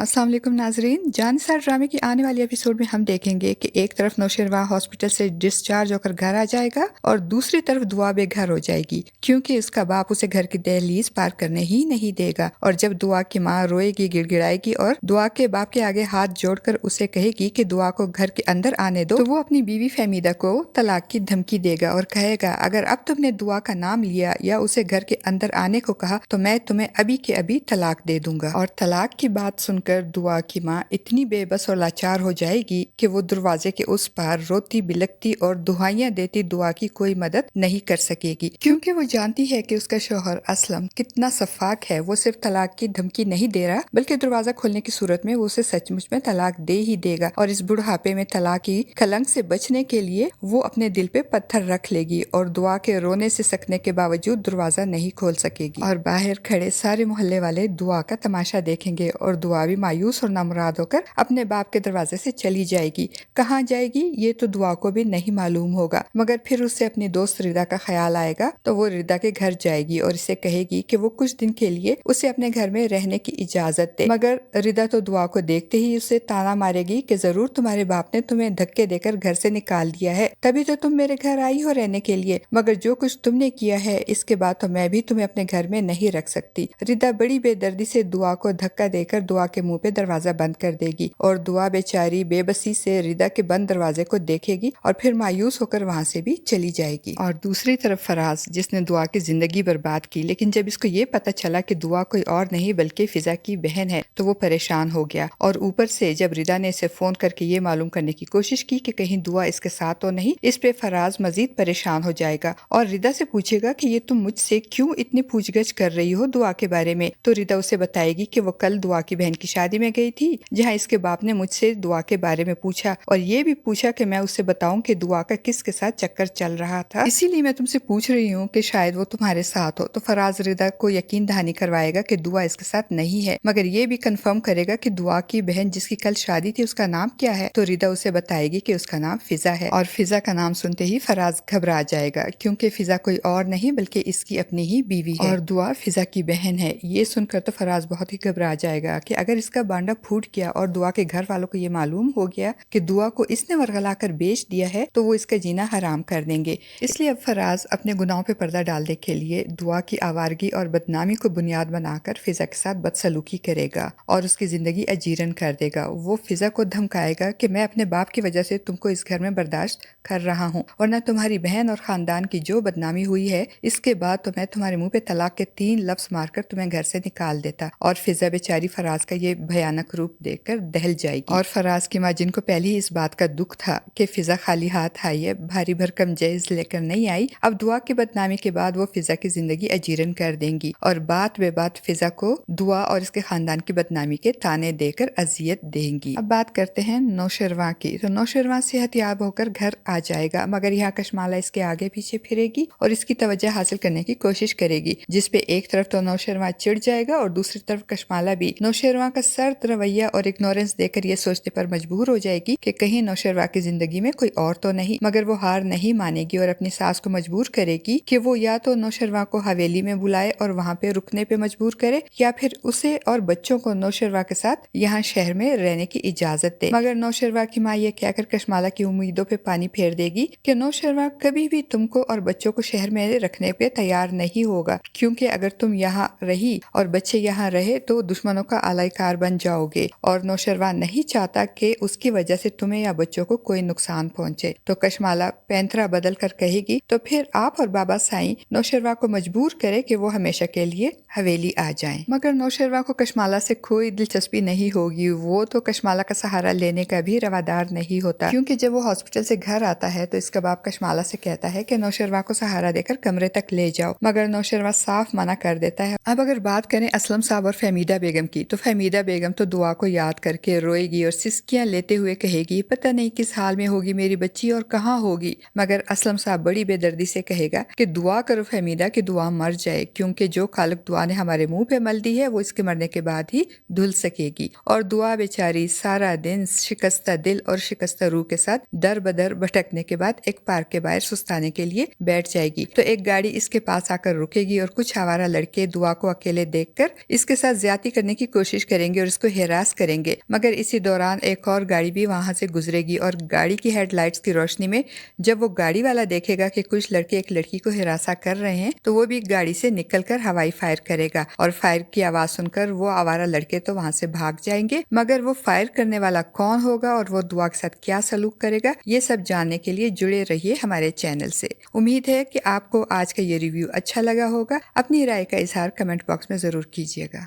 अस्सलाम वालेकुम नाजरीन। जानिसार ड्रामे की आने वाली एपिसोड में हम देखेंगे कि एक तरफ नौशरवा हॉस्पिटल से डिस्चार्ज होकर घर आ जाएगा और दूसरी तरफ दुआ बेघर हो जाएगी क्योंकि उसका बाप उसे घर की दहलीज पार करने ही नहीं देगा। और जब दुआ की माँ रोएगी, गिड़गिड़ाएगी और दुआ के बाप के आगे हाथ जोड़कर उसे कहेगी कि दुआ को घर के अंदर आने दो, तो वो अपनी बीवी फहमीदा को तलाक की धमकी देगा और कहेगा अगर अब तुमने दुआ का नाम लिया या उसे घर के अंदर आने को कहा तो मैं तुम्हें अभी के अभी तलाक दे दूंगा। और तलाक की बात सुनकर दुआ की माँ इतनी बेबस और लाचार हो जाएगी कि वो दरवाजे के उस पार रोती बिलखती और दुहाइयां देती दुआ की कोई मदद नहीं कर सकेगी क्योंकि वो जानती है कि उसका शौहर असलम कितना सफाक है। वो सिर्फ तलाक की धमकी नहीं दे रहा बल्कि दरवाजा खोलने की सूरत में वो उसे सचमुच में तलाक दे ही देगा। और इस बुढ़ापे में तलाक की कलंक से बचने के लिए वो अपने दिल पे पत्थर रख लेगी और दुआ के रोने से सकने के बावजूद दरवाजा नहीं खोल सकेगी। और बाहर खड़े सारे मोहल्ले वाले दुआ का तमाशा देखेंगे और दुआ भी मायूस और नामुराद होकर अपने बाप के दरवाजे से चली जाएगी। कहाँ जाएगी ये तो दुआ को भी नहीं मालूम होगा, मगर फिर उससे अपनी दोस्त रिदा का ख्याल आएगा तो वो रिदा के घर जाएगी और इसे कहेगी कि वो कुछ दिन के लिए उसे अपने घर में रहने की इजाजत दे। मगर रिदा तो दुआ को देखते ही उसे ताना मारेगी कि जरूर तुम्हारे बाप ने तुम्हें धक्के देकर घर से निकाल दिया है, तभी तो तुम मेरे घर आई हो रहने के लिए, मगर जो कुछ तुमने किया है इसके बाद तो मैं भी तुम्हें अपने घर में नहीं रख सकती। रिदा बड़ी बेदर्दी से दुआ को धक्का देकर दुआ के मुंह पे दरवाजा बंद कर देगी और दुआ बेचारी बेबसी से रिदा के बंद दरवाजे को देखेगी और फिर मायूस होकर वहाँ से भी चली जाएगी। और दूसरी तरफ फराज, जिसने दुआ की जिंदगी बर्बाद की, लेकिन जब इसको ये पता चला कि दुआ कोई और नहीं बल्कि फिजा की बहन है तो वो परेशान हो गया। और ऊपर से जब रिदा ने इसे फोन करके ये मालूम करने की कोशिश की कि कहीं दुआ इसके साथ तो नहीं, इस पे फराज मजीद परेशान हो जाएगा और रिदा से पूछेगा कि ये तुम मुझसे क्यों इतनी पूछगछ कर रही हो दुआ के बारे में। तो रिदा उसे बताएगी कि वो कल दुआ की बहन की शादी में गई थी जहाँ इसके बाप ने मुझसे दुआ के बारे में पूछा और ये भी पूछा कि मैं उससे बताऊं कि दुआ का किसके साथ चक्कर चल रहा था, इसीलिए मैं तुमसे पूछ रही हूँ कि शायद वो तुम्हारे साथ हो। तो फराज रिदा को यकीन दहानी करवाएगा कि दुआ इसके साथ नहीं है, मगर ये भी कंफर्म करेगा कि दुआ की बहन जिसकी कल शादी थी उसका नाम क्या है। तो रिदा उसे बताएगी कि उसका नाम फिजा है और फिजा का नाम सुनते ही फराज घबरा जाएगा क्योंकि फिजा कोई और नहीं बल्कि इसकी अपनी ही बीवी है और दुआ फिजा की बहन है। ये सुनकर तो फराज बहुत ही घबरा जाएगा कि अगर इसका बांडा फूट गया और दुआ के घर वालों को ये मालूम हो गया कि दुआ को इसने वरगला कर बेच दिया है तो वो इसका जीना हराम कर देंगे। इसलिए अब फराज अपने गुनाहों पे पर्दा डालने के लिए दुआ की आवारगी और बदनामी को बुनियाद बनाकर फिजा के साथ बदसलूकी करेगा और उसकी जिंदगी अजीरन कर देगा। वो फिजा को धमकाएगा कि मैं अपने बाप की वजह से तुमको इस घर में बर्दाश्त कर रहा हूँ और न तुम्हारी बहन और खानदान की जो बदनामी हुई है इसके बाद तो मैं तुम्हारे मुंह पे तलाक के 3 लफ्ज मारकर तुम्हें घर से निकाल देता। और फिजा बेचारी फराज का ये भयानक रूप देखकर दहल जाएगी। और फराज की माँ, जिनको पहले ही इस बात का दुख था कि फिजा खाली हाथ आई है, भारी भरकम जहेज लेकर नहीं आई, अब दुआ की बदनामी के बाद वो फिजा की जिंदगी अजीरन कर देंगी और बात बे बात फिजा को दुआ और इसके खानदान की बदनामी के ताने देकर अजियत देंगी। अब बात करते हैं नौशरवा की। तो नौशरवा सेहतयाब होकर घर आ जाएगा, मगर यहाँ कशमाला इसके आगे पीछे फिरेगी और इसकी तवज्जो हासिल करने की कोशिश करेगी, जिसपे एक तरफ तो नौशरवा चिढ़ जाएगा और दूसरी तरफ कशमाला भी। नौशरवा का सर्द रवैया और इग्नोरेंस देकर ये सोचने पर मजबूर हो जाएगी कि कहीं नौशरवा की जिंदगी में कोई और तो नहीं, मगर वो हार नहीं मानेगी और अपनी सास को मजबूर करेगी कि वो या तो नौशरवा को हवेली में बुलाए और वहाँ पे रुकने पे मजबूर करे या फिर उसे और बच्चों को नौशरवा के साथ यहाँ शहर में रहने की इजाजत दे। मगर नौशरवा की माँ ये कहकर कशमाला की उम्मीदों पे पानी फेर देगी कि नौशरवा कभी भी तुमको और बच्चों को शहर में रखने पे तैयार नहीं होगा, क्योंकि अगर तुम यहाँ रही और बच्चे यहाँ रहे तो दुश्मनों का आलाइकार बन जाओगे और नौशरवा नहीं चाहता कि उसकी वजह से तुम्हें या बच्चों को कोई नुकसान पहुँचे। तो कशमाला पैंतरा बदल कर कहेगी तो फिर आप और बाबा साईं नौशरवा को मजबूर करे कि वो हमेशा के लिए हवेली आ जाएं। मगर नौशरवा को कशमाला से कोई दिलचस्पी नहीं होगी, वो तो कशमाला का सहारा लेने का भी रवादार नहीं होता, क्योंकि जब वो हॉस्पिटल से घर आता है तो इसका बाप कशमाला से कहता है कि नौशरवा को सहारा देकर कमरे तक ले जाओ, मगर नौशरवा साफ मना कर देता है। अब अगर बात करें असलम साहब और फहमीदा बेगम की, तो फहमीदा बेगम तो दुआ को याद करके रोएगी और सिसकियां लेते हुए कहेगी पता नहीं किस हाल में होगी मेरी बच्ची और कहाँ होगी। मगर असलम साहब बड़ी बेदर्दी से कहेगा कि दुआ करो फहमीदा कि दुआ मर जाए, क्योंकि जो खालिक दुआ ने हमारे मुंह पे मल दी है वो इसके मरने के बाद ही धुल सकेगी। और दुआ बेचारी सारा दिन शिकस्ता दिल और शिकस्ता रूह के साथ दर बदर भटकने के बाद एक पार्क के बाहर सुस्ताने के लिए बैठ जाएगी। तो एक गाड़ी इसके पास आकर रुकेगी और कुछ आवारा लड़के दुआ को अकेले देखकर इसके साथ ज्यादती करने की कोशिश करेंगे گے اور اس کو ہراس کریں گے، مگر اسی دوران ایک اور گاڑی بھی وہاں سے گزرے گی اور گاڑی کی ہیڈ لائٹس کی روشنی میں جب وہ گاڑی والا دیکھے گا کہ کچھ لڑکے ایک لڑکی کو ہراساں کر رہے ہیں تو وہ بھی گاڑی سے نکل کر ہوائی فائر کرے گا، اور فائر کی آواز سن کر وہ آوارہ لڑکے تو وہاں سے بھاگ جائیں گے، مگر وہ فائر کرنے والا کون ہوگا اور وہ دعا کے ساتھ کیا سلوک کرے گا، یہ سب جاننے کے لیے جڑے رہیے ہمارے چینل سے۔ امید ہے کہ آپ کو آج کا یہ ریویو اچھا لگا ہوگا۔ اپنی رائے کا اظہار کمنٹ باکس میں ضرور کیجیے گا۔